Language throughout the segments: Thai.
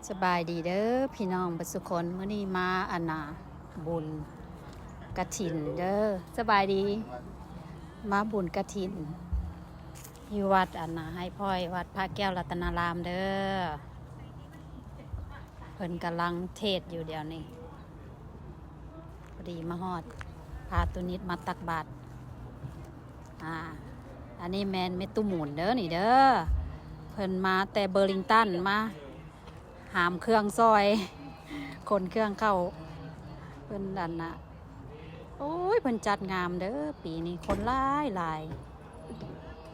สบายดีเด้อพี่น้องประสุคนมื้อนี้มาอันนาบุญกฐินเด้อสบายดีมาบุญกฐินอยู่วัดอันนาให้พ่อยวัดพระแก้วรัตนารามเด้อเพิ่นกำลังเทศอยู่เดี๋ยวนี้พอดีมาฮอดพาตุนิดมาตักบาตรอันนี้แมนเมตุหมุนเด้อนี่เด้อเพิ่นมาแต่เบอร์ลิงตันมาหามเครื่องซอยคนเครื่องเข้าเพิ่นดันนะโอ้ยเพิ่นจัดงามเด้อปีนี้คนหลาย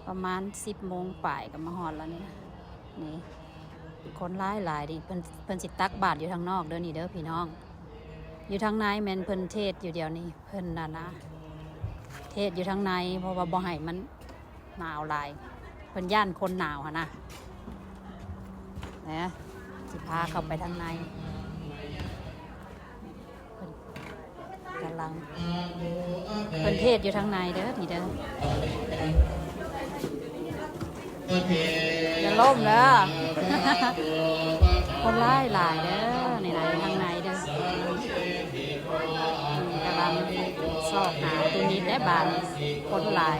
ประมาณ10 โมงป่ายก็มาฮอดแล้วนี่คนหลายดิเพิ่นสิตักบาตรอยู่ทางนอกเด้อนี่เด้อพี่น้องอยู่ทางในแม่นเพิ่นเทศอยู่เดี๋ยวนี้เพิ่นนะเทศอยู่ทางในเพราะว่าบ่ให้มันหนาวหลายเพิ่นย่านคนหนาวหั่นนะสิพาเข้าไปทางในกำลังเป็นเทศอยู่ทางในเด้อนี่เด้ออย่าล่มเด้อคนหลายเด้อในไหนทางในเด้อกำลังซอกหาตัวนี้ได้บานคนหลาย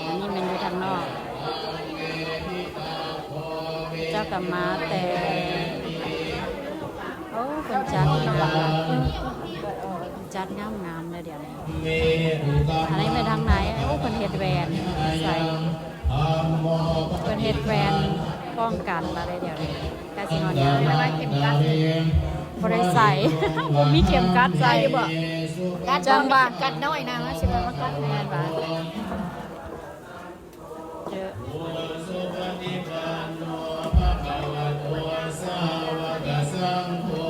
อันนี้มันอยู่ทางนอกเจ้ากับมาแต่โอ้เป็นจัดงามเลยเดี๋ยวนี้อันนี้ไปทางไหนโอ้เป็นเฮ็ดแวนใส่เป็นเฮ็ดแวนป้องกันอะไรเดี๋ยวนี้กาสินอนยังไม่ได้เข็มกัดบ่ได้ใส่ผมมีเข็มกัดใส่บ่กัดจังบ่กัดน้อยนะสิมากัดแม่นบ่เจอ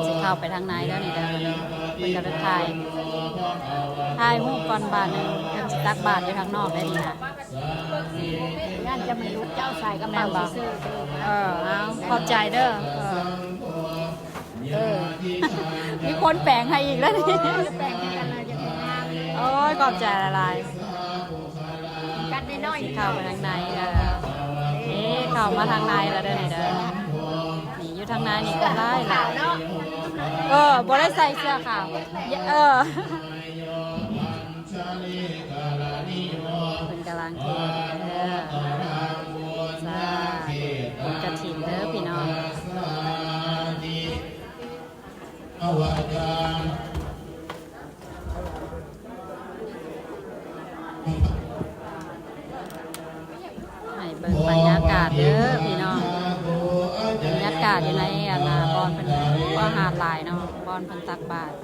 สิเข้าไปทางไหนแล้วนี่เด้อเป็นกระถ่ายหูปก่อนบาทนึงเป็นสิตักบาทอยู่ทางนอกได้ดีนะงานจะมายุเจ้าใส่กระเป๋าซื้อเอาขอบใจเด้อมีคนแปลงให้อีกแล้วนี่แปลงให้กันเลยจะเป็นงานโอ้ยขอบใจละลายกัดน้อยเข้าไปทางในเข้ามาทางในแล้วเด้อนี่เด้อนี่อยู่ทางในนี่ก็ได้หลายบ่ได้ใส่เสื้อขาวเป็นกำลังเทสาบุญกฐินเด้อพี่น้องให้เบิ่งบรรยากาศเด้อพี่น้องบรรยากาศอยู่ในบอนเป็นอาหารหลายเนาะบอนเป็นตักบาตร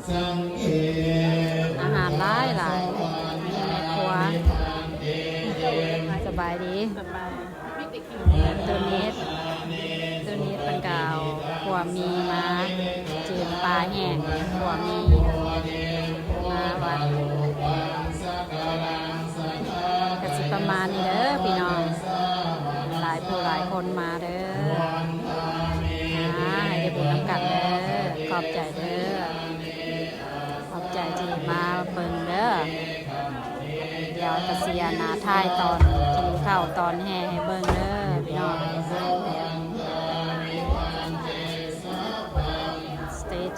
อาหารหลายมีในครัวสบายดีตัวนี้เป็นกาวขัวมีมาจืดปลาแห้งขัวมีมาวัดกสิประมาณนี้เด้อพี่น้องหลายผู้หลายคนมาเด้อให้ได้บุญน้ำกันเด้อขอบใจเด้อขอบใจที่มาเบิ่งเด้อเดี๋ยวกระเสียนาท้ายตอนกินข้าวตอนแห่ให้เบิ่งเด้อ